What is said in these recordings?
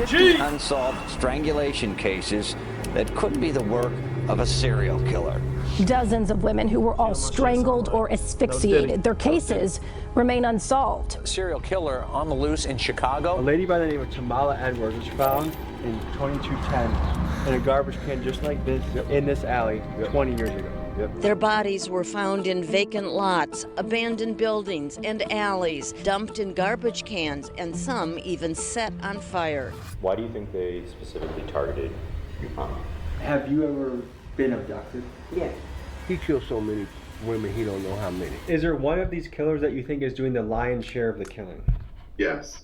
50 unsolved strangulation cases that could be the work of a serial killer. Dozens of women who were all strangled or asphyxiated. Their cases remain unsolved. A serial killer on the loose in Chicago. A lady by the name of Tamala Edwards was found in 2210 in a garbage can just like this in this alley 20 years ago. Their bodies were found in vacant lots, abandoned buildings, and alleys, dumped in garbage cans, and some even set on fire. Why do you think they specifically targeted your mom? Have you ever been abducted? Yeah. He killed so many women, he don't know how many. Is there one of these killers that you think is doing the lion's share of the killing? Yes.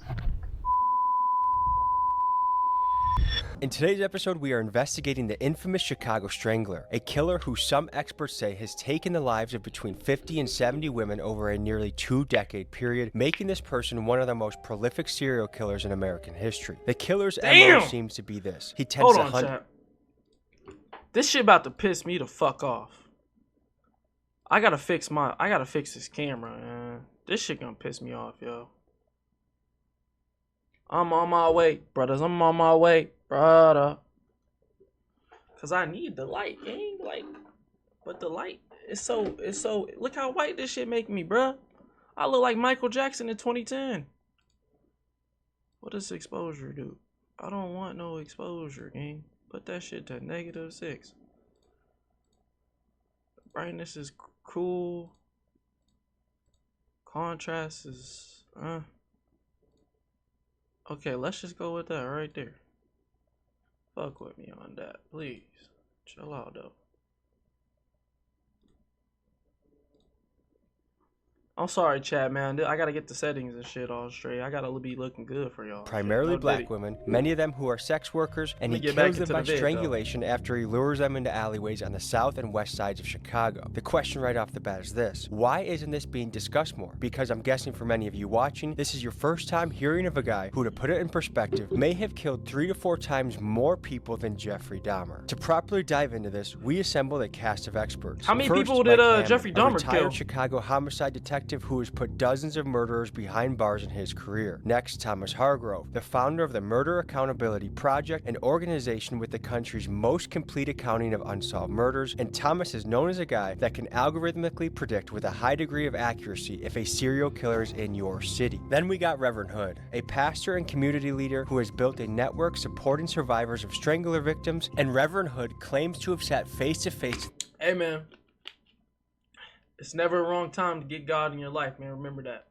In today's episode, we are investigating the infamous Chicago Strangler, a killer who some experts say has taken the lives of between 50 and 70 women over a nearly 2-decade period, making this person one of the most prolific serial killers in American history. The killer's MO seems to be this. He tends to hunt... Chat. This shit about to piss me the fuck off. I gotta fix this camera, man. This shit gonna piss me off, yo. I'm on my way, brothers. I'm on my way, brother. Cause I need the light, gang. Like, but the light is so. Look how white this shit make me, bruh. I look like Michael Jackson in 2010. What does exposure do? I don't want no exposure, gang. Put that shit to -6. Brightness is cool. Contrast is okay, let's just go with that right there. Fuck with me on that, please. Chill out though. I'm sorry, chat, man. I gotta get the settings and shit all straight. I gotta be looking good for y'all. Primarily black women, many of them who are sex workers, and he kills them by strangulation after he lures them into alleyways on the south and west sides of Chicago. The question right off the bat is this: why isn't this being discussed more? Because I'm guessing for many of you watching, this is your first time hearing of a guy who, to put it in perspective, may have killed 3 to 4 times more people than Jeffrey Dahmer. To properly dive into this, we assembled a cast of experts. How many First, people did Mike Jeffrey Hammond, Dahmer a retired kill? Chicago homicide detective who has put dozens of murderers behind bars in his career. Next, Thomas Hargrove, the founder of the Murder Accountability Project, an organization with the country's most complete accounting of unsolved murders. And Thomas is known as a guy that can algorithmically predict with a high degree of accuracy if a serial killer is in your city. Then we got Reverend Hood, a pastor and community leader who has built a network supporting survivors of strangler victims, and Reverend Hood claims to have sat face to face. Hey, man. It's never a wrong time to get God in your life, man. Remember that.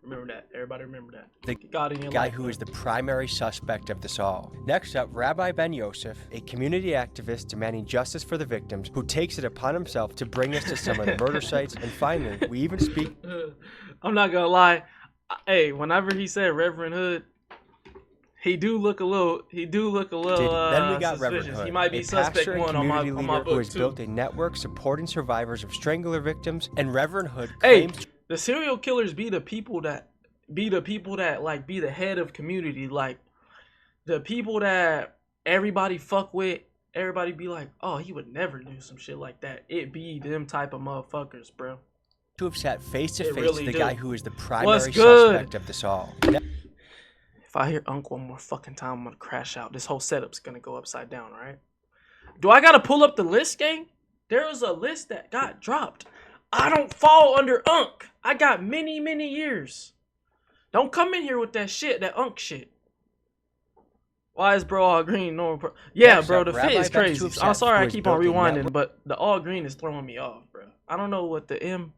Remember that. Everybody remember that. The God in your guy life, who man. is the primary suspect of this all. Next up, Rabbi Ben Yosef, a community activist demanding justice for the victims, who takes it upon himself to bring us to some of the murder sites. And finally, we even speak... I'm not gonna lie. Hey, whenever he said Reverend Hood, he do look a little Then we got suspicious. Reverend Hood, He might be a suspect pastor and one on my community leader book who has too. built a network supporting survivors of strangler victims, and Reverend Hood Hey, claims... the serial killers be the people that like be the head of community, like the people that everybody fuck with. Everybody be like, oh, he would never do some shit like that. It be them type of motherfuckers, bro. to have sat face to It face really to the do. guy who is the primary What's good? suspect of this all. If I hear Unc one more fucking time, I'm gonna crash out. This whole setup's gonna go upside down, right? Do I gotta pull up the list, gang? There was a list that got dropped. I don't fall under Unc. I got many, many years. Don't come in here with that shit, that Unc shit. Why is bro all green? No, bro. Yeah, Next bro, up, the Rabbi fit is Ben crazy. Tufsat, I'm sorry who I has keep on built a rewinding, network- but the all green is throwing me off, bro. I don't know what the M...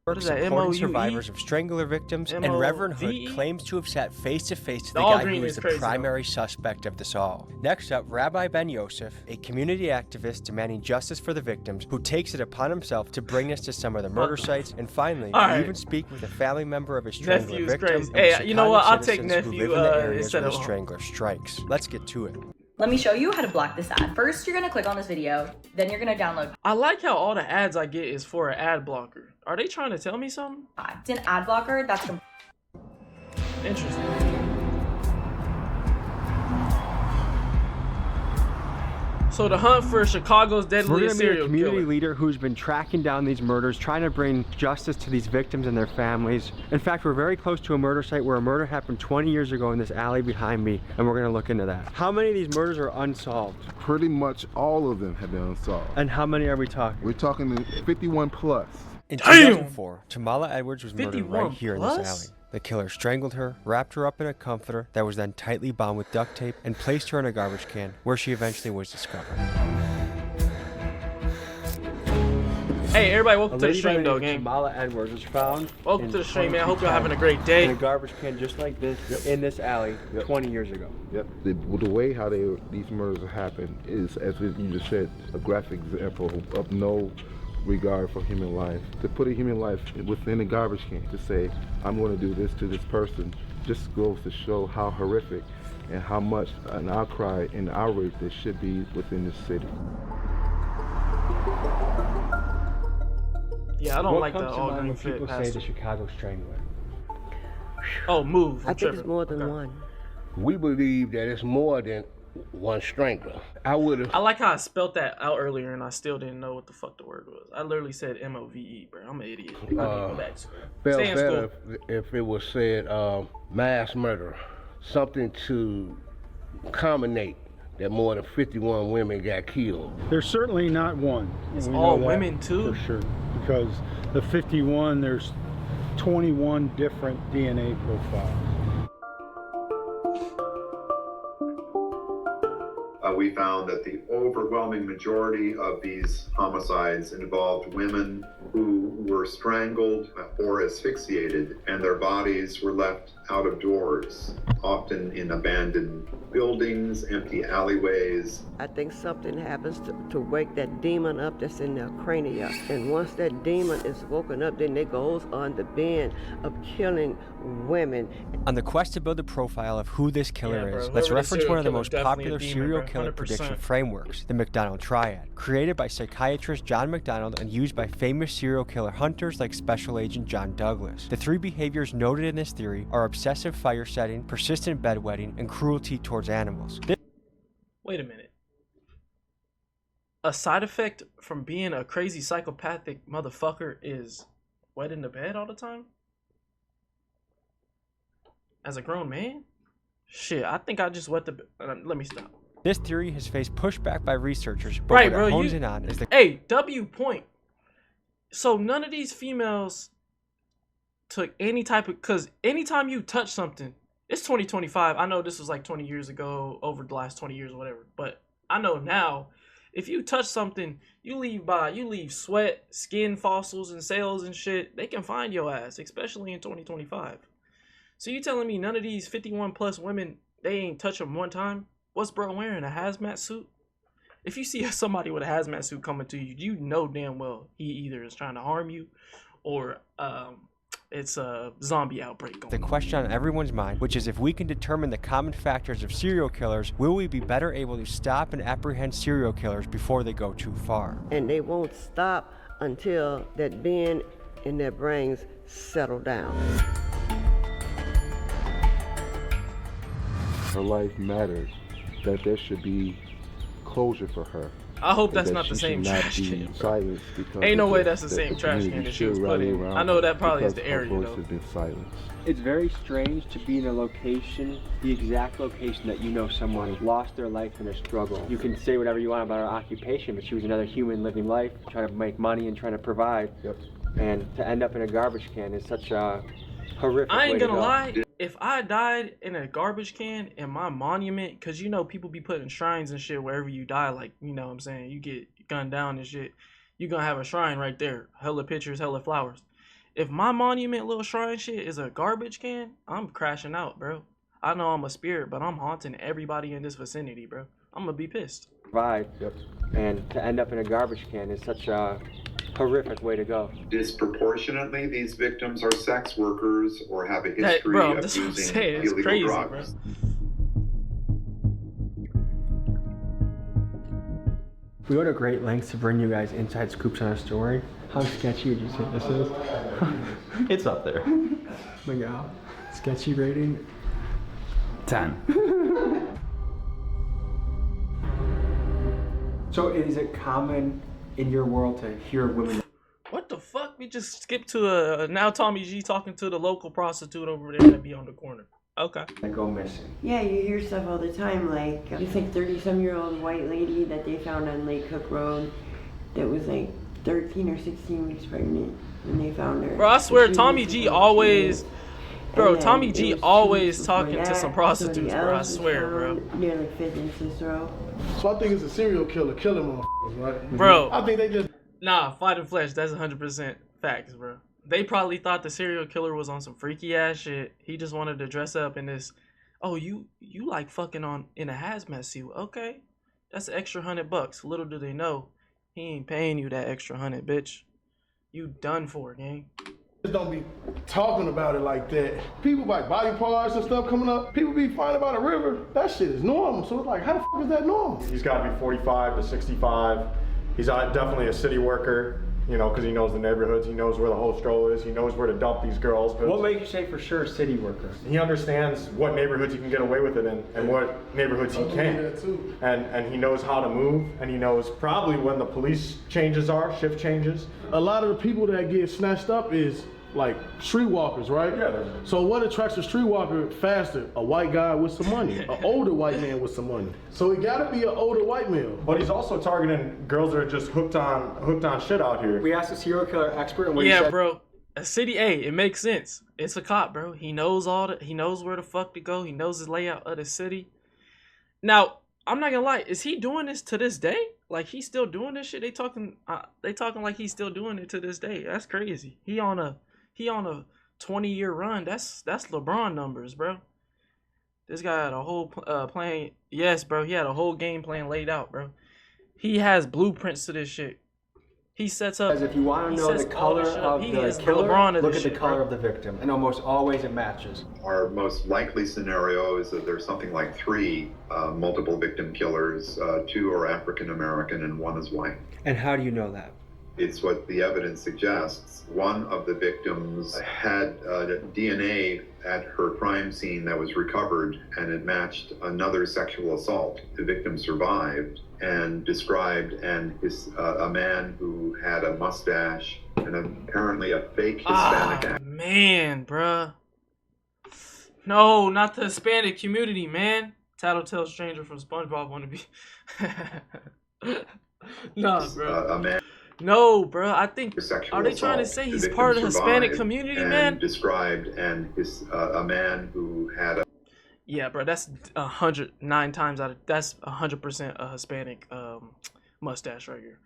What is that, supporting M-O-U-E? survivors of strangler victims, and Reverend Hood M-O-V-E? claims to have sat face to face to The the all guy green who is is the crazy, primary suspect of this all. Next up, Rabbi Ben Yosef, a community activist demanding justice for the victims, who takes it upon himself to bring us to some of the murder sites. And finally, All we right. even speak with a family member of a strangler Nephew's victim. crazy. and Hey, with you know what? Chicago I'll take citizens who nephew, live in the areas instead where the of- strangler strikes. Let's get to it. Let me show you how to block this ad. First, you're gonna click on this video, then you're gonna download I like how all the ads I get is for an ad blocker. Are they trying to tell me something? It's an ad blocker that's Interesting. So the hunt for Chicago's deadliest serial We're gonna meet a community killer. leader who's been tracking down these murders, trying to bring justice to these victims and their families. In fact, we're very close to a murder site where a murder happened 20 years ago in this alley behind me, and we're gonna look into that. How many of these murders are unsolved? Pretty much all of them have been unsolved. And how many are we talking? We're talking 51 plus. In 2004, Tamala Edwards was murdered 51 right here in this alley. The killer strangled her, wrapped her up in a comforter that was then tightly bound with duct tape, and placed her in a garbage can, where she eventually was discovered. Hey, everybody, welcome to the lady by stream, the though, name of gang. Tamala Edwards was found. Welcome in to the stream, man. I hope y'all 2210 having a great day. in a garbage can just like this in this alley 20 years ago. Yep. The way how these murders happen is, as you just said, a graphic example of no regard for human life. To put a human life within a garbage can, to say, I'm going to do this to this person, just goes to show how horrific and how much an outcry and outrage there should be within this city. Yeah, I don't like the What comes to all mind green when fit people say pastor. the Chicago Strangler? Oh, move. I think it's more than Okay. one. We believe that it's more than one strangler. I would have. I like how I spelled that out earlier and I still didn't know what the fuck the word was. I literally said M-O-V-E, bro. I'm an idiot. I need to go back to school. Felt Stay in better school. if it was said mass murder, something to culminate that more than 51 women got killed. There's certainly not one. It's We all know that women, too? For sure. Because the 51, there's 21 different DNA profiles. We found that the overwhelming majority of these homicides involved women who were strangled or asphyxiated, and their bodies were left out of doors, often in abandoned buildings, empty alleyways. I think something happens to wake that demon up that's in their crania. And once that demon is woken up, then it goes on the bend of killing women. On the quest to build a profile of who this killer Yeah, bro. is, let's Whoever the reference one of the serial most killer, popular definitely a serial demon, bro. killer 100%. prediction frameworks, the McDonald Triad, created by psychiatrist John McDonald and used by famous serial killer hunters like Special Agent John Douglas. The three behaviors noted in this theory are obsessive fire setting, persistent bedwetting, and cruelty towards animals. Wait a minute. A side effect from being a crazy psychopathic motherfucker is wet in the bed all the time? As a grown man? Shit, I think I just wet the bed. Let me stop. This theory has faced pushback by researchers, but Right, what bro. it hones in on is the Hey, W point. So none of these females took any type of, because anytime you touch something, it's 2025. I know this was like 20 years ago, over the last 20 years or whatever. But I know now, if you touch something, you leave sweat, skin fossils, and cells and shit. They can find your ass, especially in 2025. So you telling me none of these 51 plus women, they ain't touch them one time? What's bro wearing, a hazmat suit? If you see somebody with a hazmat suit coming to you, you know damn well he either is trying to harm you or it's a zombie outbreak going on. question on everyone's mind, which is if we can determine the common factors of serial killers, will we be better able to stop and apprehend serial killers before they go too far? And they won't stop until that being in their brains settle down. Her life matters, that there should be closure for her. I hope that's that not the she same should not trash be can, bro. silenced because Ain't no of way the- that's the same trash community can that she should was put rally in. around I know her that probably is because the her area, voice though. has been silenced. It's very strange to be in a location, the exact location that you know someone lost their life in a struggle. You can say whatever you want about her occupation, but she was another human living life, trying to make money and trying to provide. Yep. And to end up in a garbage can is such a horrific I way ain't to gonna go. lie, if I died in a garbage can in my monument, because you know people be putting shrines and shit wherever you die, like, you know what I'm saying, you get gunned down and shit, you gonna have a shrine right there, hella pictures, hella flowers. If my monument little shrine shit is a garbage can, I'm crashing out, bro. I know I'm a spirit, but I'm haunting everybody in this vicinity, bro. I'm gonna be pissed. Provide. Yep. And to end up in a garbage can is such a horrific way to go. Disproportionately, these victims are sex workers or have a history bro, of that's what I'm using saying. It's illegal crazy, drugs. We go to great lengths to bring you guys inside scoops on our story. How sketchy would you say this is? It's up there. Miguel, sketchy rating? 10. So is it common in your world to hear women? What the fuck? We just skipped to now Tommy G talking to the local prostitute over there that be on the corner. Okay. That go missing. Yeah, you hear stuff all the time, like this like 30-some-year-old white lady that they found on Lake Cook Road that was like 13 or 16 weeks pregnant when they found her. Bro, I swear She Tommy was G supposed to always, be- bro, and then Tommy it G was 2 always weeks before talking to that, some prostitutes, somebody bro. I else was swear, bro. found near like 5th and Cicero. So I think it's a serial killer killing motherfuckers, right? Bro. I think they just... Nah, Fight and Flesh, that's 100% facts, bro. They probably thought the serial killer was on some freaky ass shit. He just wanted to dress up in this, oh, you like fucking on in a hazmat suit. Okay. That's an extra $100. Little do they know, he ain't paying you that extra 100, bitch. You done for, gang. Just don't be talking about it like that. People like body parts and stuff coming up. People be finding about a river. That shit is normal. So it's like, how the fuck is that normal? He's got to be 45 to 65. He's definitely a city worker, you know, because he knows the neighborhoods. He knows where the whole stroll is. He knows where to dump these girls. What makes you say for sure city worker? He understands what neighborhoods he can get away with it in and what neighborhoods he can't. And he knows how to move, and he knows probably when the police changes are, shift changes. A lot of the people that get snatched up is like streetwalkers, right? Yeah. So what attracts a streetwalker faster? A white guy with some money, an older white man with some money. So it gotta be an older white male. But he's also targeting girls that are just hooked on shit out here. We asked a serial killer expert, and what he Yeah, said, bro. A city A, it makes sense. It's a cop, bro. He knows he knows where the fuck to go. He knows his layout of the city. Now, I'm not gonna lie, is he doing this to this day? Like he's still doing this shit? They talking like he's still doing it to this day. That's crazy. He on a 20-year run. That's LeBron numbers, bro. This guy had a whole plan. Yes, bro. He had a whole game plan laid out, bro. He has blueprints to this shit. He sets up. Because if you want to know the color of the killer, look at the color of the victim, and almost always it matches. Our most likely scenario is that there's something like 3 multiple victim killers. 2 are African American and 1 is white. And how do you know that? It's what the evidence suggests. One of the victims had DNA at her crime scene that was recovered, and it matched another sexual assault. The victim survived and described a man who had a mustache and apparently a fake Hispanic accent. Man, bruh. No, not the Hispanic community, man. Tattletale stranger from SpongeBob wanna be. Nah, bro. A man. No, bro. I think are they trying to say he's part of the Hispanic community, man? Described a man who had a. Yeah, bro. That's 109 times out of that's 100% a Hispanic mustache right here.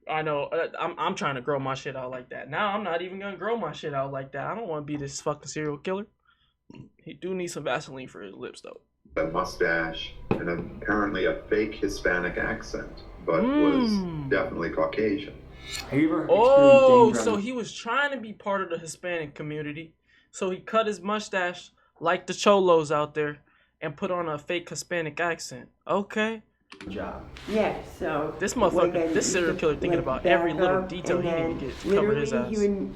I know. I'm trying to grow my shit out like that. Now I'm not even gonna grow my shit out like that. I don't want to be this fucking serial killer. He do need some Vaseline for his lips though. A mustache and apparently a fake Hispanic accent, but was definitely Caucasian. Have you ever Oh, so he was trying to be part of the Hispanic community. So he cut his mustache like the cholos out there and put on a fake Hispanic accent. Okay. Job. Yeah, so this motherfucker, this serial killer thinking about every little detail he need to get to cover his ass. He would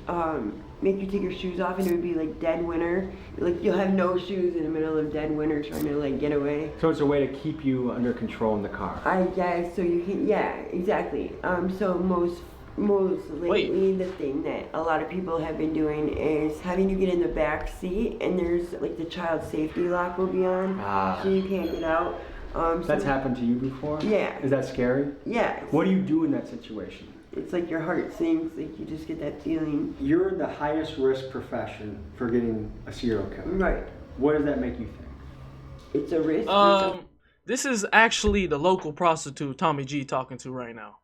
make you take your shoes off, and it would be like dead winter. Like you'll have no shoes in the middle of dead winter trying to like get away. So it's a way to keep you under control in the car. I guess so. You can, yeah, exactly. So most lately, the thing that a lot of people have been doing is having you get in the back seat, and there's like the child safety lock will be on, so you can't get out. That's happened to you before? Yeah. Is that scary? Yeah. What do you do in that situation? It's like your heart sinks, like you just get that feeling. You're the highest risk profession for getting a serial killer. Right. What does that make you think? It's a risk. This is actually the local prostitute Tommy G talking to right now.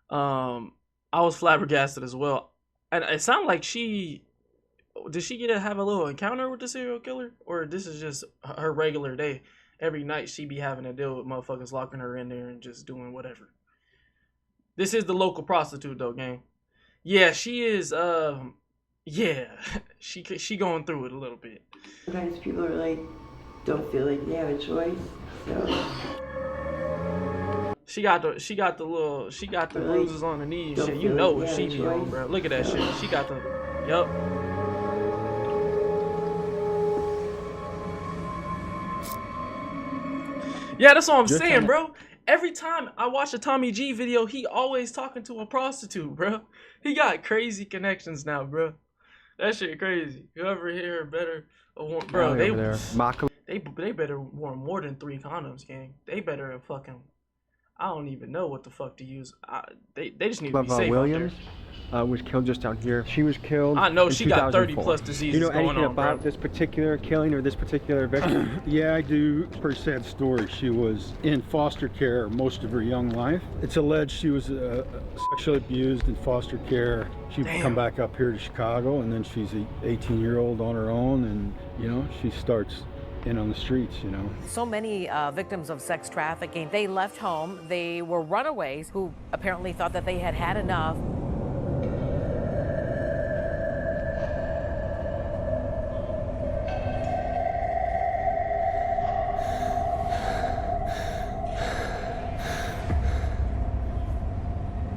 I was flabbergasted as well. And it sounded like did she get to have a little encounter with the serial killer? Or this is just her regular day? Every night she be having to deal with motherfuckers locking her in there and just doing whatever. This is the local prostitute though, gang. Yeah, she is, yeah. she going through it a little bit. Sometimes people are like, don't feel like they have a choice, so. She got the bruises on her knees and shit. You know what she be on, bro. Look at that shit. She got the, yup. Yeah, that's what I'm saying, bro. every time I watch a Tommy G video, he always talking to a prostitute, bro. He got crazy connections now, bro. That shit crazy. Whoever here better, bro. They better wear more than 3 condoms, gang. They better have fucking. I don't even know what the fuck to use. They just need to be safe Williams, out there. was killed just down here. She was killed. I know in she got 30 2004. plus diseases Do you know going anything on, about bro. this particular killing or this particular victim? Yeah, I do. Pretty sad story. She was in foster care most of her young life. It's alleged she was sexually abused in foster care. She would come back up here to Chicago, and then she's an 18-year-old on her own, and you know, she starts in on the streets, you know. So many victims of sex trafficking, they left home. They were runaways who apparently thought that they had had enough.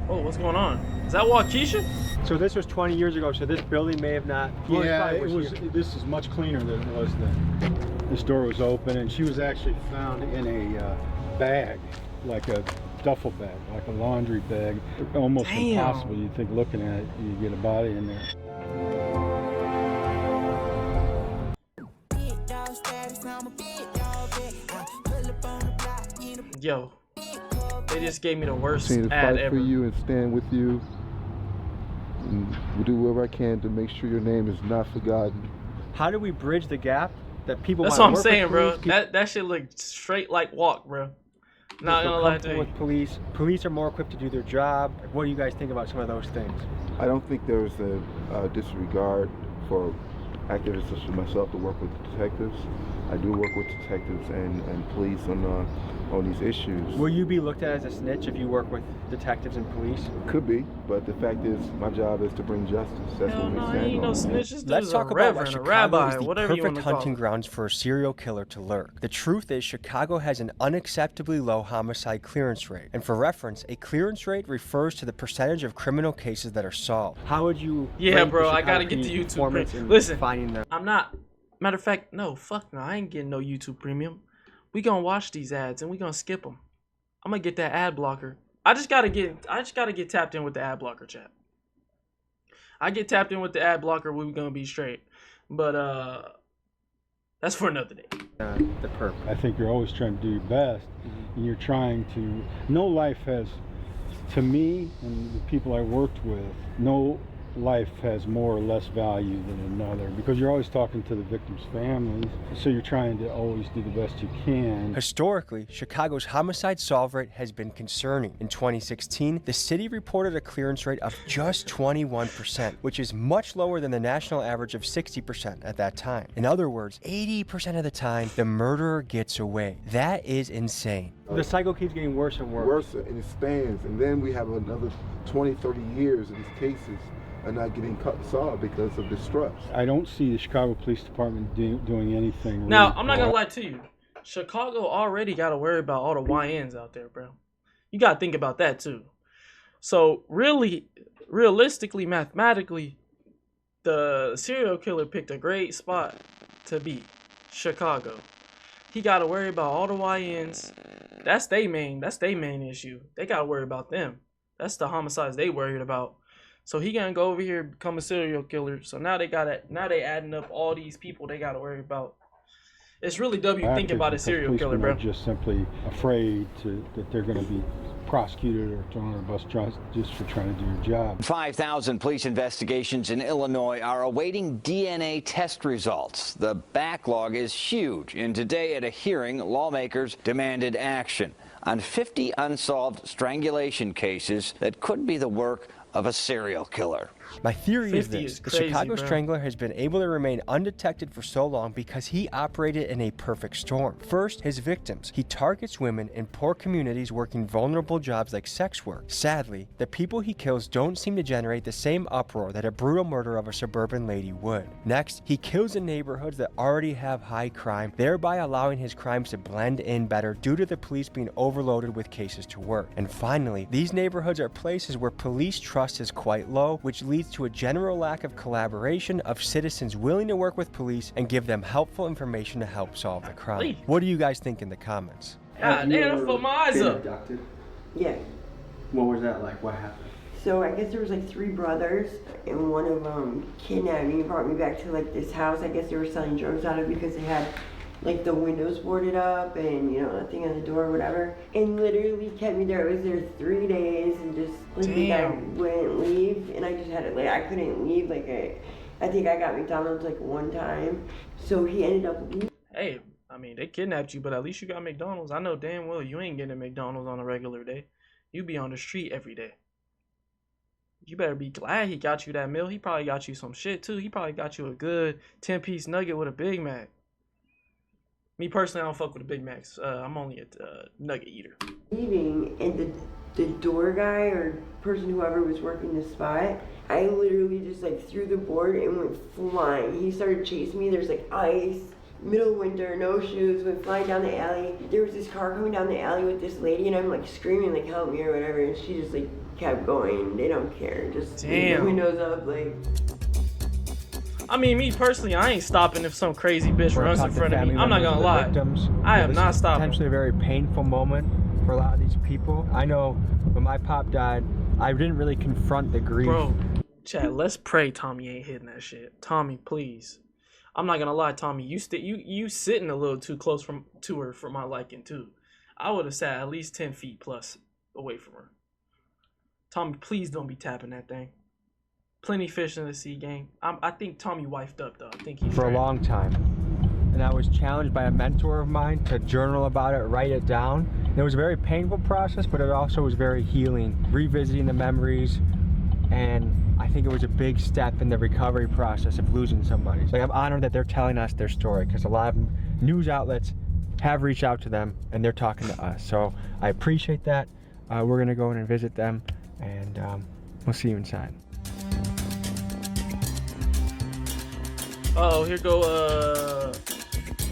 Oh, what's going on? Is that Waukesha? So this was 20 years ago, so this building may have not... Yeah, it was. This is much cleaner than it was then. This door was open, and she was actually found in a bag, like a duffel bag, like a laundry bag. Almost impossible. You'd think looking at it, you get a body in there. Yo, they just gave me the worst Continue to ad fight ever. for you and stand with you. And we'll do whatever I can to make sure your name is not forgotten. How do we bridge the gap that people That's want what to I'm work saying, with bro. police, That shit look straight like walk, bro. Not feel gonna lie to comfortable you. with police? Police are more equipped to do their job. What do you guys think about some of those things? I don't think there's a disregard for activists such as myself to work with detectives. I do work with detectives and police on these issues. Will you be looked at as a snitch if you work with detectives and police? Could be, but the fact is, my job is to bring justice. That's what we stand ain't no on. snitches. Let's talk about why Chicago rabbi, is the whatever you perfect wanna call hunting it. grounds for a serial killer to lurk. The truth is, Chicago has an unacceptably low homicide clearance rate. And for reference, a clearance rate refers to the percentage of criminal cases that are solved. How would you Yeah, rate bro, the I gotta Chicago get the PD YouTube performance premium. in Listen, finding them? I'm not. Matter of fact, no, fuck no, I ain't getting no YouTube premium. We gonna watch these ads and we gonna skip them. I'm gonna get that ad blocker. I just gotta get tapped in with the ad blocker, chat. I get tapped in with the ad blocker, we gonna be straight. But that's for another day. The perp. I think you're always trying to do your best, and you're trying to. No life has, to me and the people I worked with, no life has more or less value than another, because you're always talking to the victims' families, so you're trying to always do the best you can. Historically, Chicago's homicide solve rate has been concerning. In 2016, the city reported a clearance rate of just 21%, which is much lower than the national average of 60% at that time. In other words, 80% of the time, the murderer gets away. That is insane. The cycle keeps getting worse and worse. Worse, and it spans, and then we have another 20, 30 years of these cases are not getting solved because of distrust. I don't see the Chicago Police Department doing anything. Now, really I'm not gonna lie to you. Chicago already gotta worry about all the YNs out there, bro. You gotta think about that too. So really, realistically, mathematically, the serial killer picked a great spot to be. Chicago. He gotta worry about all the YNs. That's their main issue. They gotta worry about them. That's the homicides they worried about. So he gonna go over here, become a serial killer. So now they adding up all these people they gotta worry about. It's really thinking about a serial killer, bro. Are just simply afraid that they're going to be prosecuted or thrown on a bus just for trying to do your job. 5,000 police investigations in Illinois are awaiting DNA test results. The backlog is huge, and today at a hearing, lawmakers demanded action on 50 unsolved strangulation cases that could be the work of a serial killer. My theory is 50 this. is The crazy, Chicago bro. Strangler has been able to remain undetected for so long because he operated in a perfect storm. First, his victims. He targets women in poor communities working vulnerable jobs like sex work. Sadly, the people he kills don't seem to generate the same uproar that a brutal murder of a suburban lady would. Next, he kills in neighborhoods that already have high crime, thereby allowing his crimes to blend in better due to the police being overloaded with cases to work. And finally, these neighborhoods are places where police trust is quite low, which leads to a general lack of collaboration of citizens willing to work with police and give them helpful information to help solve the crime. What do you guys think in the comments? God damn, I fucked my eyes been up. abducted? Yeah. What was that like? What happened? So I guess there was like 3 brothers, and one of them kidnapped me and brought me back to like this house. I guess they were selling drugs out of because they had like the windows boarded up and, you know, a thing on the door or whatever. And literally kept me there. I was there 3 days and just like the guy wouldn't leave, and I just had it like I couldn't leave. Like I think I got McDonald's like 1 time, so he ended up leaving. Hey, I mean, they kidnapped you, but at least you got McDonald's. I know damn well you ain't getting McDonald's on a regular day. You be on the street every day. You better be glad he got you that meal. He probably got you some shit too. He probably got you a good 10-piece nugget with a Big Mac. Me personally, I don't fuck with the Big Macs. I'm only a nugget eater. Leaving, and the door guy or person, whoever was working the spot, I literally just like threw the board and went flying. He started chasing me. There's like ice, middle of winter, no shoes, went flying down the alley. There was this car coming down the alley with this lady, and I'm like screaming like help me or whatever, and she just like kept going. They don't care. Just leave the windows up like. I mean, me personally, I ain't stopping if some crazy bitch runs in front of me. I'm not gonna lie. I am not stopping. Potentially a very painful moment for a lot of these people. I know when my pop died, I didn't really confront the grief. Bro, Chad, let's pray Tommy ain't hitting that shit. Tommy, please. I'm not gonna lie, Tommy. You sitting a little too close to her for my liking too. I would have sat at least 10 feet plus away from her. Tommy, please don't be tapping that thing. Plenty fish in the sea, gang. I think Tommy wifed up though. I think he's for a long time, and I was challenged by a mentor of mine to journal about it, write it down. And it was a very painful process, but it also was very healing, revisiting the memories, and I think it was a big step in the recovery process of losing somebody. So I'm honored that they're telling us their story, because a lot of news outlets have reached out to them and they're talking to us. So I appreciate that. We're gonna go in and visit them, and we'll see you inside. Oh, here go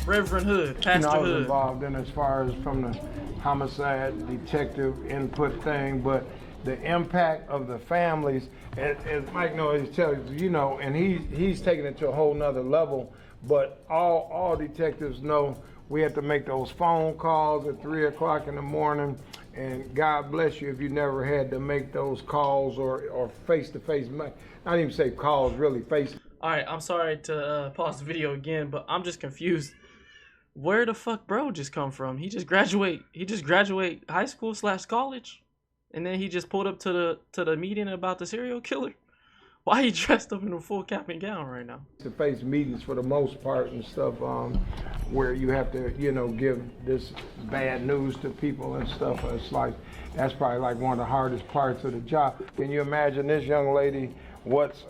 Reverend Hood, Pastor I was Hood. involved in as far as from the homicide detective input thing, but the impact of the families, as Mike knows, you know, and he's taking it to a whole nother level. But all detectives know we have to make those phone calls at 3 o'clock in the morning, and God bless you if you never had to make those calls or face-to-face, not even say calls, really face. All right, I'm sorry to pause the video again, but I'm just confused. Where the fuck bro just come from? He just graduate high school / college, and then he just pulled up to the meeting about the serial killer. Why he dressed up in a full cap and gown right now? To face meetings for the most part and stuff, where you have to, you know, give this bad news to people and stuff. It's like, that's probably like one of the hardest parts of the job. Can you imagine this young lady,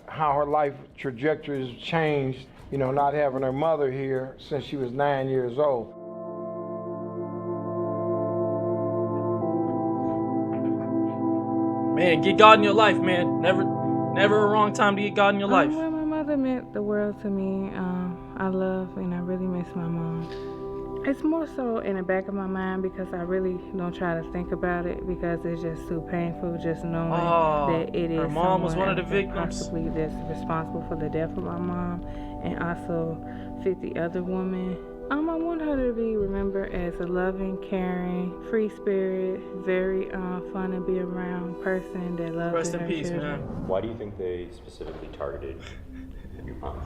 how her life trajectory has changed, you know, not having her mother here since she was 9 years old. Man, get God in your life, man. Never a wrong time to get God in your life. Well, my mother meant the world to me. I love and I really miss my mom. It's more so in the back of my mind because I really don't try to think about it because it's just too painful just knowing that it is her mom was one of the victims. Possibly that's responsible for the death of my mom and also 50 other women. I want her to be remembered as a loving, caring, free spirit, very fun to be around person that loves Rest her in peace, children. Man. Why do you think they specifically targeted your mom?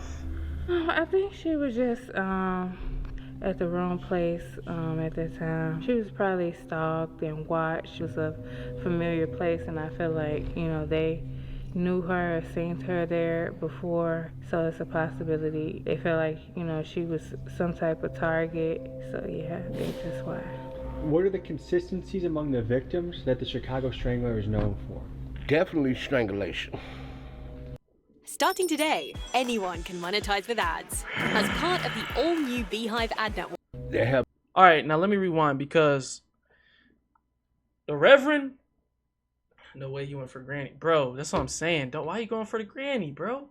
I think she was just at the wrong place at that time. She was probably stalked and watched. It was a familiar place, and I feel like, you know, they knew her or seen her there before, so it's a possibility. They felt like, you know, she was some type of target, so yeah, I think that's why. What are the consistencies among the victims that the Chicago Strangler is known for? Definitely strangulation. Starting today, anyone can monetize with ads as part of the all-new Beehive ad network. They have. All right, now let me rewind because the Reverend, no way he went for Granny, bro. That's what I'm saying. Why you going for the Granny, bro?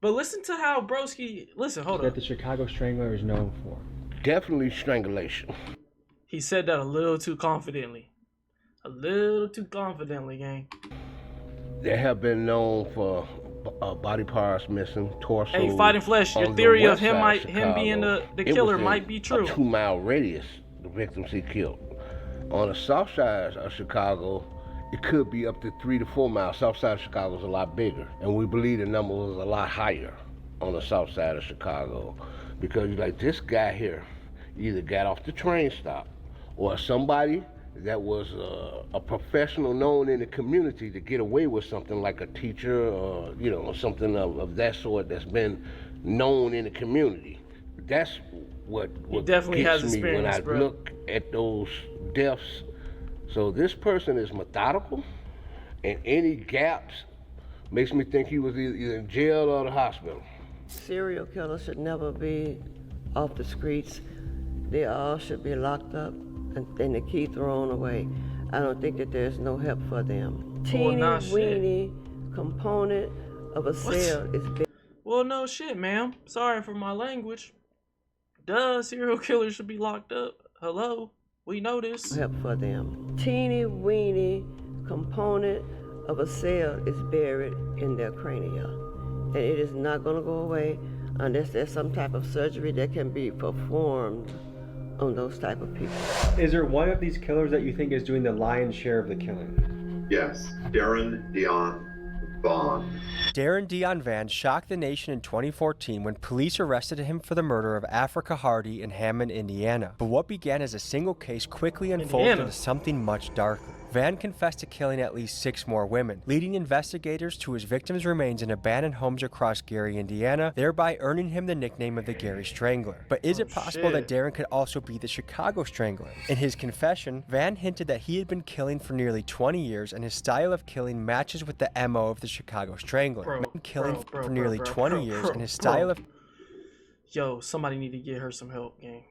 But listen to how broski. Listen, hold on. That the Chicago Strangler is known for. Definitely strangulation. He said that a little too confidently. A little too confidently, gang. They have been known for body parts missing, torso. Hey, Fighting Flesh, your theory of him being the killer might be true. A 2 mile radius the victims he killed. On the south side of Chicago, it could be up to 3 to 4 miles. South side of Chicago is a lot bigger, and we believe the number was a lot higher on the south side of Chicago, because like this guy here either got off the train stop or somebody that was a professional known in the community to get away with something, like a teacher or, you know, something of that sort that's been known in the community. That's what definitely gets has me when I experience, bro. look at those deaths. So this person is methodical, and any gaps makes me think he was either in jail or the hospital. Serial killers should never be off the streets. They all should be locked up and the key thrown away. I don't think that there's no help for them. Teeny weeny component of a cell is big. Well, no shit, ma'am. Sorry for my language. Duh, serial killers should be locked up. Hello? We know this. Help for them. Teeny weeny component of a cell is buried in their crania. And it is not going to go away unless there's some type of surgery that can be performed on those type of people. Is there one of these killers that you think is doing the lion's share of the killing? Yes, Darren Dion Vaughn. Darren Dion Van shocked the nation in 2014 when police arrested him for the murder of Africa Hardy in Hammond, Indiana. But what began as a single case quickly unfolded into something much darker. Van confessed to killing at least 6 more women, leading investigators to his victims' remains in abandoned homes across Gary, Indiana, thereby earning him the nickname of the Gary Strangler. But is it possible that Darren could also be the Chicago Strangler? In his confession, Van hinted that he had been killing for nearly 20 years and his style of killing matches with the MO of the Chicago Strangler. For nearly 20 years and his style of... Yo, somebody need to get her some help, gang.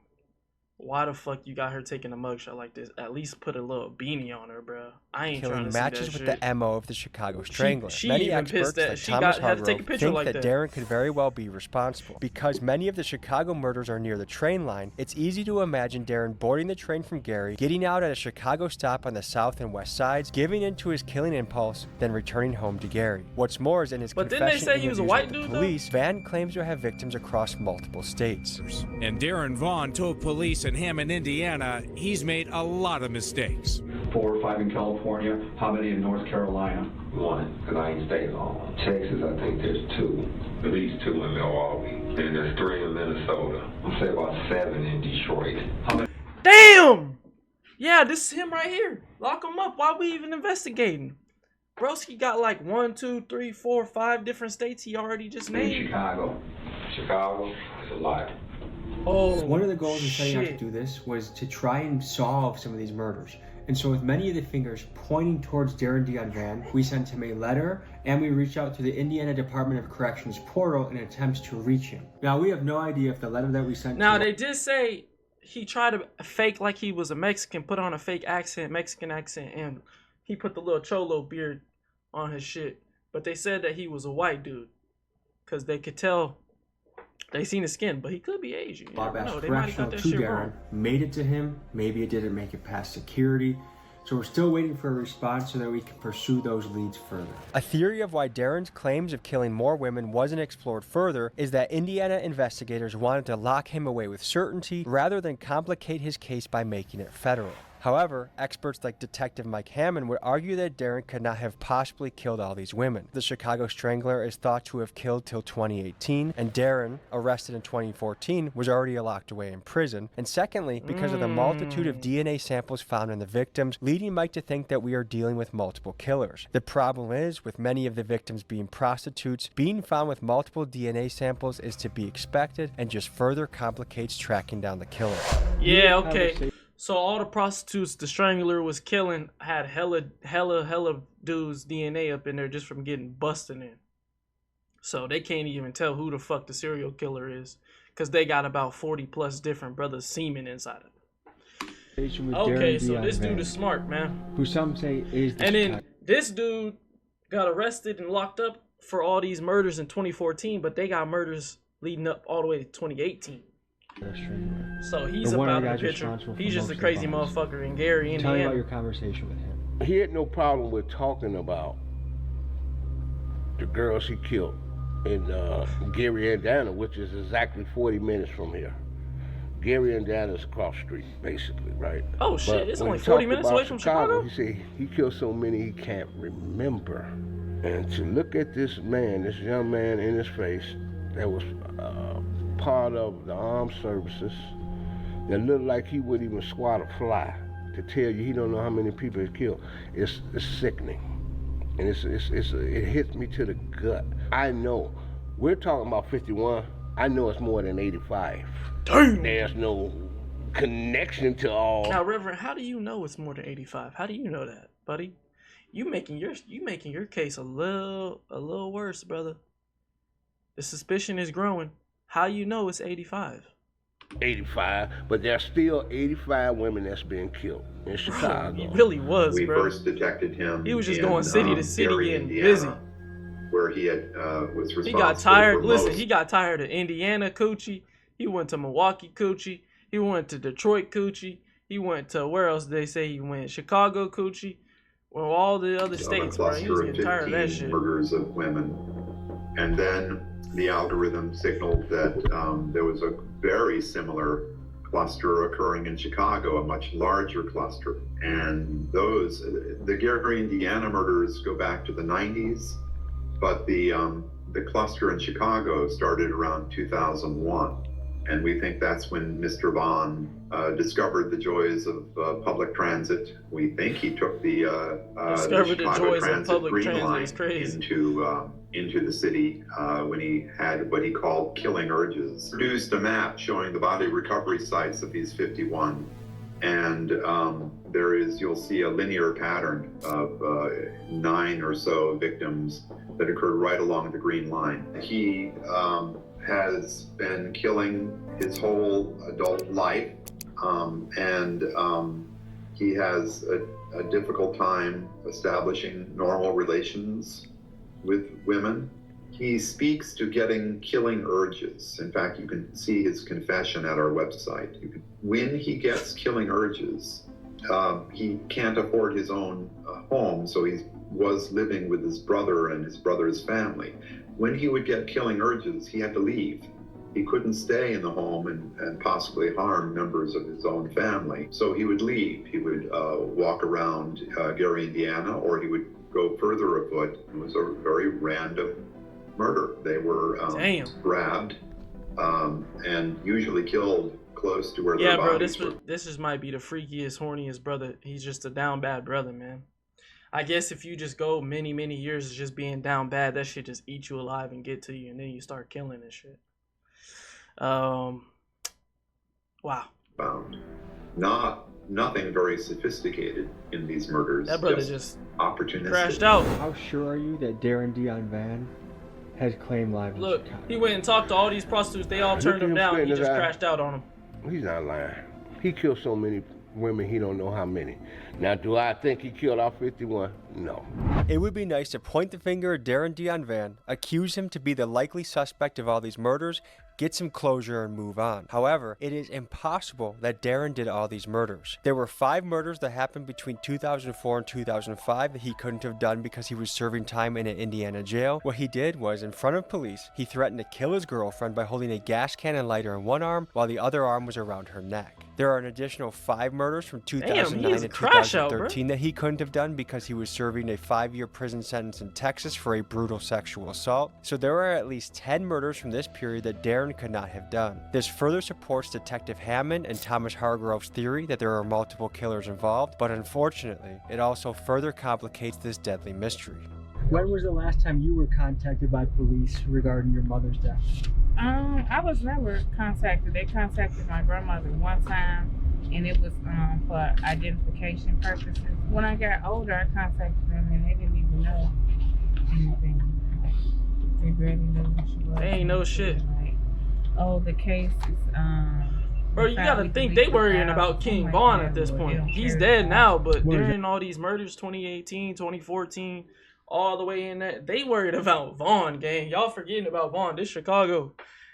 Why the fuck you got her taking a mugshot like this? At least put a little beanie on her, bro. I ain't trying to see that matches with shit. the MO of the Chicago Strangler. She many even experts pissed that like she Thomas had to take a Hargrove picture think like that that. Darren could very well be responsible. Because many of the Chicago murders are near the train line, it's easy to imagine Darren boarding the train from Gary, getting out at a Chicago stop on the south and west sides, giving into his killing impulse, then returning home to Gary. What's more is in his But didn't they confession say he was a interviews white with the dude, police, Van claims to have victims across multiple states. And Darren Vaughn told police in Hammond, Indiana, he's made a lot of mistakes. 4 or 5 in California. How many in North Carolina? 1, because I ain't staying on. Texas, I think there's 2. At least 2 in Milwaukee. And there's 3 in Minnesota. I'll say about 7 in Detroit. How many? Damn! Yeah, this is him right here. Lock him up. Why we even investigating? Broski got like 1, 2, 3, 4, 5 different states he already just named. Chicago. Chicago is a lot. Oh, one of the goals of setting out to do this was to try and solve some of these murders. And so with many of the fingers pointing towards Darren Dion Van, we sent him a letter and we reached out to the Indiana Department of Corrections portal in attempts to reach him. Now, we have no idea if the letter that we sent Now, they did say he tried to fake like he was a Mexican, put on a fake accent, Mexican accent, and he put the little cholo beard on his shit. But they said that he was a white dude because they could tell. They seen his skin, but he could be Asian. Wabash Correctional to Darren, made it to him. Maybe it didn't make it past security. So we're still waiting for a response so that we can pursue those leads further. A theory of why Darren's claims of killing more women wasn't explored further is that Indiana investigators wanted to lock him away with certainty rather than complicate his case by making it federal. However, experts like Detective Mike Hammond would argue that Darren could not have possibly killed all these women. The Chicago Strangler is thought to have killed till 2018, and Darren, arrested in 2014, was already locked away in prison. And secondly, because of the multitude of DNA samples found in the victims, leading Mike to think that we are dealing with multiple killers. The problem is, with many of the victims being prostitutes, being found with multiple DNA samples is to be expected and just further complicates tracking down the killer. Yeah, okay. So all the prostitutes the Strangler was killing had hella dudes' DNA up in there just from getting busted in. So they can't even tell who the fuck the serial killer is because they got about 40 plus different brothers semen inside of it. Okay, so this dude is smart, man. Who some say is the And then this dude got arrested and locked up for all these murders in 2014, but they got murders leading up all the way to 2018. So he's about the picture. He's just a crazy motherfucker in Gary, Indiana. Tell me about your conversation with him. He had no problem with talking about the girls he killed in Gary, Indiana, which is exactly 40 minutes from here. Gary, Indiana's across the street, basically, right? Oh shit, But it's when only he 40 talked minutes about away from Chicago? He said he killed so many he can't remember. And to look at this man, this young man in his face, that was part of the armed services, that looked like he would even swat a fly, to tell you he don't know how many people he killed, it's sickening. And it hits me to the gut. I know, we're talking about 51, I know it's more than 85. Damn. There's no connection to all. Now, Reverend, how do you know it's more than 85? How do you know that, buddy? You making your case a little worse, brother. The suspicion is growing. How you know it's 85? 85, but there's still 85 women that's being killed in Chicago. He really was, we bro. first detected him. He was just in, going city to city Gary, getting Indiana, busy. where he had was responsible. He got tired. For Listen, most. he got tired of Indiana coochie. He went to Milwaukee coochie. He went to Detroit coochie. He went to where else did they say he went? Chicago coochie. Well, all the other states, bro. He was getting tired of that shit. Murders of women, and then the algorithm signaled that there was a very similar cluster occurring in Chicago, a much larger cluster. And the Gary, Indiana murders go back to the 90s, but the cluster in Chicago started around 2001. And we think that's when Mr. Vaughn discovered the joys of public transit. We think he took the Chicago Transit Green Line into the city when he had what he called killing urges. Produced a map showing the body recovery sites of these 51. And you'll see a linear pattern of 9 or so victims that occurred right along the Green Line. He has been killing his whole adult life, and he has a difficult time establishing normal relations with women. He speaks to getting killing urges. In fact, you can see his confession at our website. When he gets killing urges, he can't afford his own home, so he was living with his brother and his brother's family. When he would get killing urges, he had to leave. He couldn't stay in the home and possibly harm members of his own family. So he would leave. He would walk around Gary, Indiana, or he would go further afoot. It was a very random murder. They were grabbed and usually killed close to where their bodies were. This just might be the freakiest, horniest brother. He's just a down bad brother, man. I guess if you just go many, many years of just being down bad, that shit just eat you alive and get to you, and then you start killing and shit. Wow. Found. Nothing very sophisticated in these murders. That brother just opportunistic. crashed out. How sure are you that Darren Dion Van has claimed life in Look, Chicago? he went and talked to all these prostitutes. They all turned him down. He just crashed out on them. He's not lying. He killed so many women, he don't know how many. Now, do I think he killed all 51? No. It would be nice to point the finger at Darren Dion Van, accuse him to be the likely suspect of all these murders, get some closure and move on. However, it is impossible that Darren did all these murders. There were 5 murders that happened between 2004 and 2005 that he couldn't have done because he was serving time in an Indiana jail. What he did was, in front of police, he threatened to kill his girlfriend by holding a gas can and lighter in one arm while the other arm was around her neck. There are an additional 5 murders from 2009 to 2013 that he couldn't have done because he was serving a 5-year prison sentence in Texas for a brutal sexual assault. So there are at least 10 murders from this period that Darren could not have done. This further supports Detective Hammond and Thomas Hargrove's theory that there are multiple killers involved, but unfortunately, it also further complicates this deadly mystery. When was the last time you were contacted by police regarding your mother's death? I was never contacted. They contacted my grandmother one time, and it was for identification purposes. When I got older, I contacted them, and they didn't even know anything. They barely knew who she was. They ain't know shit. Like, oh, the case is Bro, you gotta think they worrying about King Vaughn at this point. He's dead now, but during all these murders, 2018, 2014, all the way in that, they worried about Vaughn, gang. Y'all forgetting about Vaughn. This Chicago,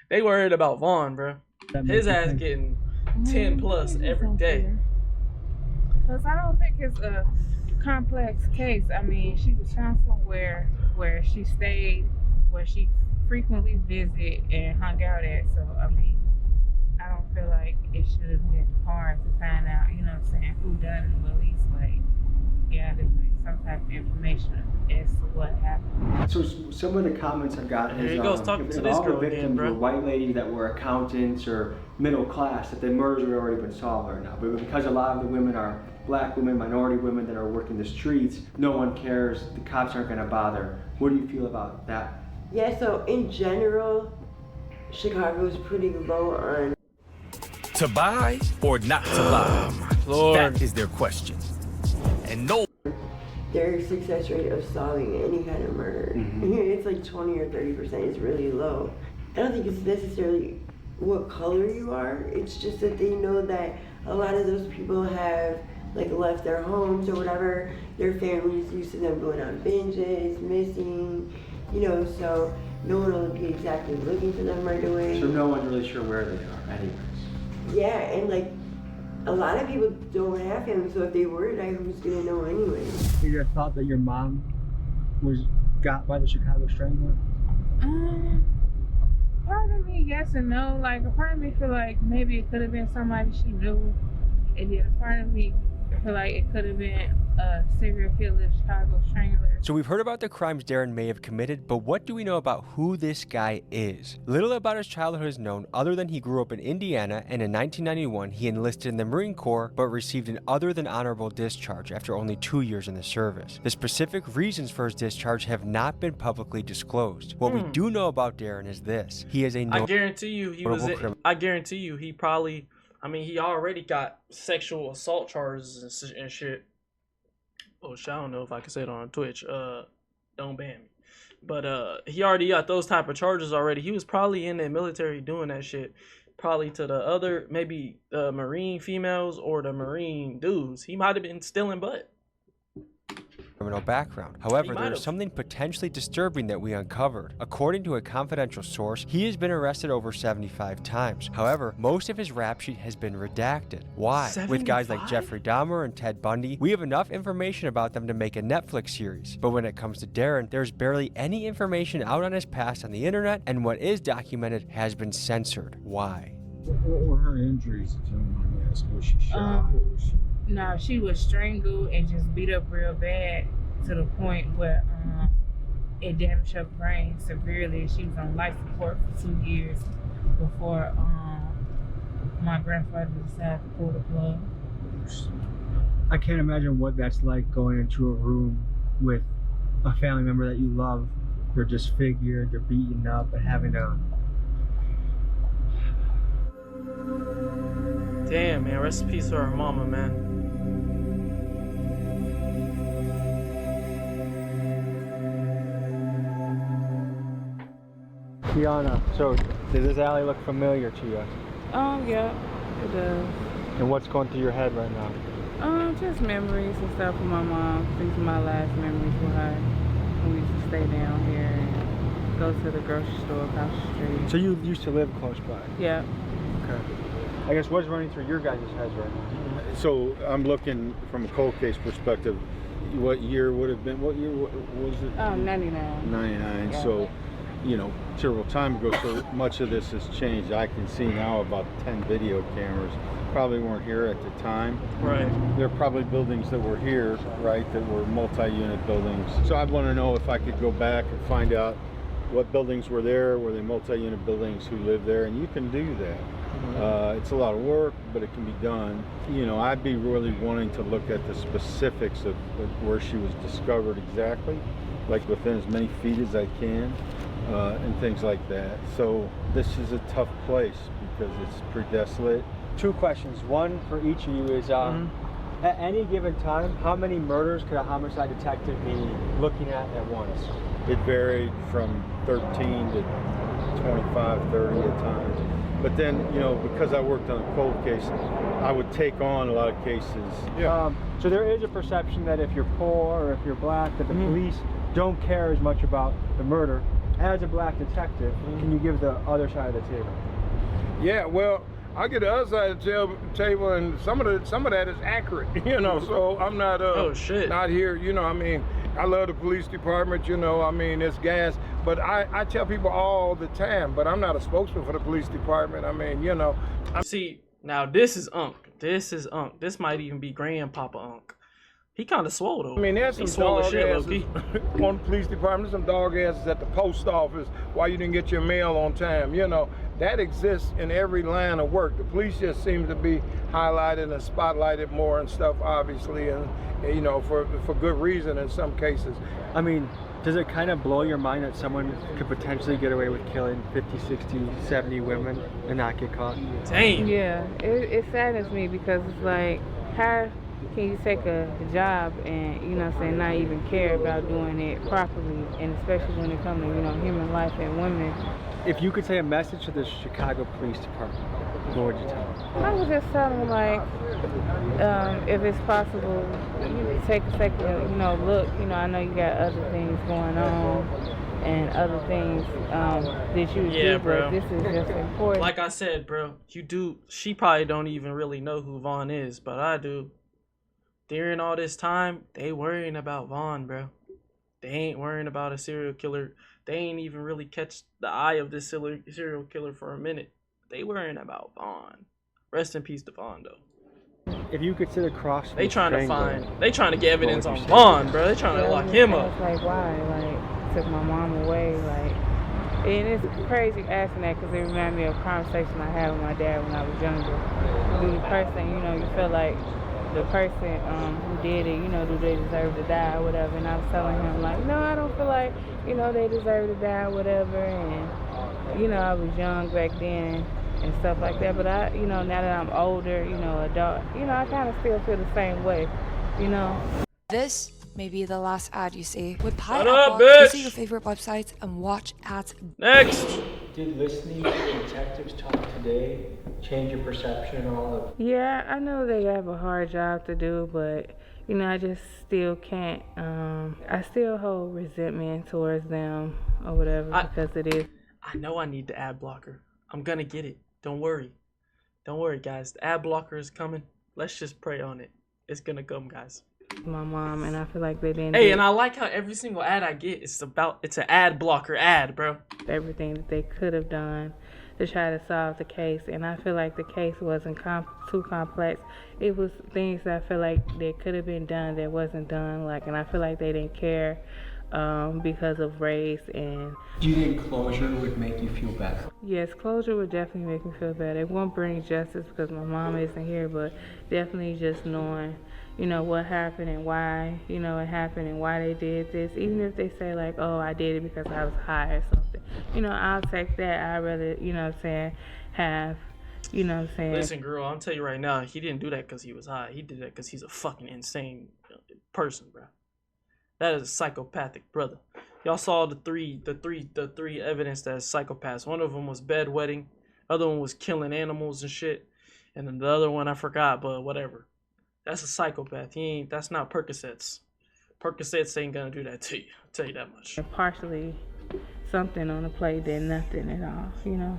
they worried about Vaughn, bro. His ass getting 10 plus every day. Because I don't think it's a complex case. I mean, she was found somewhere where she stayed, where she frequently visited and hung out at. So, I mean, I don't feel like it should have been hard to find out, you know what I'm saying, who done it, but at least like gather like some type of information as to what happened. So some of the comments I've gotten is Here he goes talking to if this all the girl victims again, bro. were white ladies that were accountants or middle class, that the murders would already been solved right now. But because a lot of the women are black women, minority women that are working the streets, no one cares, the cops aren't gonna bother. What do you feel about that? Yeah, so in general, Chicago's pretty low on. To buy or not to buy? That is their question. And no. Their success rate of solving any kind of murder, it's like 20 or 30%. It's really low. I don't think it's necessarily what color you are. It's just that they know that a lot of those people have like left their homes or whatever. Their families used to them going on binges, missing, you know, so no one will be exactly looking for them right away. So no one's really sure where they are anyways. Yeah, and like a lot of people don't have him, so if they were to die, who's gonna know anyway? Is there a thought that your mom was got by the Chicago Strangler? Part of me yes and no. Like a part of me feel like maybe it could have been somebody she knew, and then a part of me feel like it could have been a serial killer, Chicago Strangler. So we've heard about the crimes Darren may have committed, but what do we know about who this guy is? Little about his childhood is known other than he grew up in Indiana, and in 1991 he enlisted in the Marine Corps but received an other than honorable discharge after only 2 years in the service. The specific reasons for his discharge have not been publicly disclosed. What we do know about Darren is this: he is a I guarantee you he was. I guarantee you he probably. I mean, he already got sexual assault charges and shit. Oh, shit, I don't know if I can say it on Twitch. Don't ban me. But he already got those type of charges already. He was probably in the military doing that shit. Probably to the other, maybe the Marine females or the Marine dudes. He might have been stealing butt. Criminal background. However, there is something potentially disturbing that we uncovered. According to a confidential source, he has been arrested over 75 times. However, most of his rap sheet has been redacted. Why? 75? With guys like Jeffrey Dahmer and Ted Bundy, we have enough information about them to make a Netflix series. But when it comes to Darren, there's barely any information out on his past on the internet, and what is documented has been censored. Why? What were her injuries, if you don't mind me asking? Was she shot? No, she was strangled and just beat up real bad to the point where it damaged her brain severely. She was on life support for 2 years before my grandfather decided to pull the plug. I can't imagine what that's like going into a room with a family member that you love. They're disfigured, they're beaten up, and having to... Damn, man. Rest in peace to her mama, man. Kiana, so does this alley look familiar to you? Yeah, it does. And what's going through your head right now? Just memories and stuff with my mom. These are my last memories with her. We used to stay down here and go to the grocery store across the street. So you used to live close by? Yeah. Okay. I guess what's running through your guys' heads right now? So I'm looking from a cold case perspective. What year would have been? What year was it? 99. 99. Yeah. So, you know, several time ago. So much of this has changed. I can see now about 10 video cameras. Probably weren't here at the time. Right. There are probably buildings that were here, right, that were multi-unit buildings. So I want to know if I could go back and find out what buildings were there, were they multi-unit buildings, who lived there, and you can do that. It's a lot of work, but it can be done. You know, I'd be really wanting to look at the specifics of where she was discovered exactly, like within as many feet as I can, and things like that. So this is a tough place because it's pretty desolate. 2 questions. One for each of you is, at any given time, how many murders could a homicide detective be looking at once? It varied from 13 to 25, 30 at times. But then, you know, because I worked on a cold case, I would take on a lot of cases. Yeah. So there is a perception that if you're poor or if you're black, that the police don't care as much about the murder. As a black detective, can you give the other side of the table? Yeah, well, I get the other side of the table, and some of that is accurate, you know. So I'm not not here, you know. I mean, I love the police department, you know. I mean, it's gas, But I tell people all the time, but I'm not a spokesman for the police department. I mean, you know. See, now this is Unc. This is Unc. This might even be Grandpapa Unc. He kind of swole though. I mean, there's some dog asses on the police department. There's some dog asses at the post office. Why you didn't get your mail on time? You know, that exists in every line of work. The police just seem to be highlighted and spotlighted more and stuff, obviously, and you know, for good reason in some cases. I mean, does it kind of blow your mind that someone could potentially get away with killing 50, 60, 70 women and not get caught? Dang. Yeah, it saddens me because it's like, how can you take a job and, you know what I'm saying, not even care about doing it properly, and especially when it comes to, you know, human life and women. If you could say a message to the Chicago Police Department, what would you tell them? I would just tell them, like, if it's possible, you take a second, you know, look, you know, I know you got other things going on and other things that you do, bro. but this is just important. Like I said, bro, she probably don't even really know who Vaughn is, but I do. During all this time, they worrying about Vaughn, bro. They ain't worrying about a serial killer. They ain't even really catch the eye of this serial killer for a minute. They worrying about Vaughn. Rest in peace to Vaughn, though. If you could sit across from they trying to get evidence on say? Vaughn, bro. They trying to lock him up. It's like, why? Like, took my mom away, like, and it's crazy asking that because it reminds me of a conversation I had with my dad when I was younger. Do the person, you know, you feel like the person who did it, you know, do they deserve to die or whatever? And I was telling him, like, no, I don't feel like, you know, they deserve to die or whatever. And, you know, I was young back then and stuff like that. But I, you know, now that I'm older, you know, adult, you know, I kind of still feel the same way, you know. This may be the last ad you see. With Pi Shut up, Apple, bitch! visit your favorite websites and watch ads. Next! Did listening to detectives talk today change your perception at all of? Yeah, I know they have a hard job to do, but, you know, I just still can't, I still hold resentment towards them or whatever because it is. I know I need the ad blocker. I'm gonna get it. Don't worry. Don't worry, guys. The ad blocker is coming. Let's just pray on it. It's gonna come, guys. My mom, and I feel like they didn't. Hey, and I like how every single ad I get it's an ad blocker ad, bro. Everything that they could have done to try to solve the case, and I feel like the case wasn't too complex. It was things that I feel like that could have been done that wasn't done, like, and I feel like they didn't care because of race. And do you think closure would make you feel better? Yes, closure would definitely make me feel better. It won't bring justice because my mom isn't here, but definitely just knowing, you know, what happened and why, you know, it happened and why they did this. Even if they say, like, oh, I did it because I was high or something. You know, I'll take that. I'd rather, you know what I'm saying, have, you know what I'm saying. Listen, girl, I'll tell you right now, he didn't do that because he was high. He did that because he's a fucking insane person, bro. That is a psychopathic brother. Y'all saw the three evidence that is psychopaths. One of them was bedwetting. Other one was killing animals and shit. And then the other one I forgot, but whatever. That's a psychopath. That's not Percocets. Percocets ain't gonna do that to you. I'll tell you that much. Partially something on the plate than nothing at all, you know.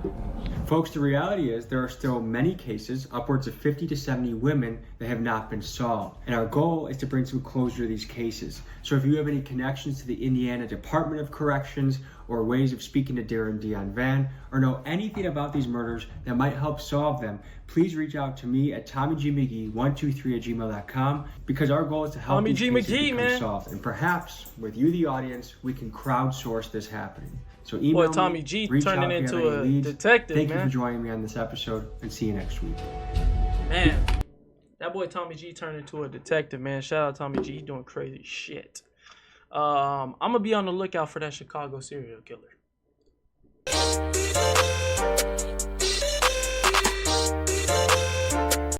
Folks, the reality is there are still many cases, upwards of 50 to 70 women, that have not been solved. And our goal is to bring some closure to these cases. So if you have any connections to the Indiana Department of Corrections or ways of speaking to Darren Dion Van or know anything about these murders that might help solve them, please reach out to me at TommyGMcGee123@gmail.com because our goal is to help these cases become solved. And perhaps with you, the audience, we can crowdsource this happening. So email Tommy me, G reach turning out if you into have a any leads. detective, Thank man. you for joining me on this episode, and see you next week. Man, that boy Tommy G turned into a detective, man. Shout out Tommy G, he doing crazy shit. I'm gonna be on the lookout for that Chicago serial killer.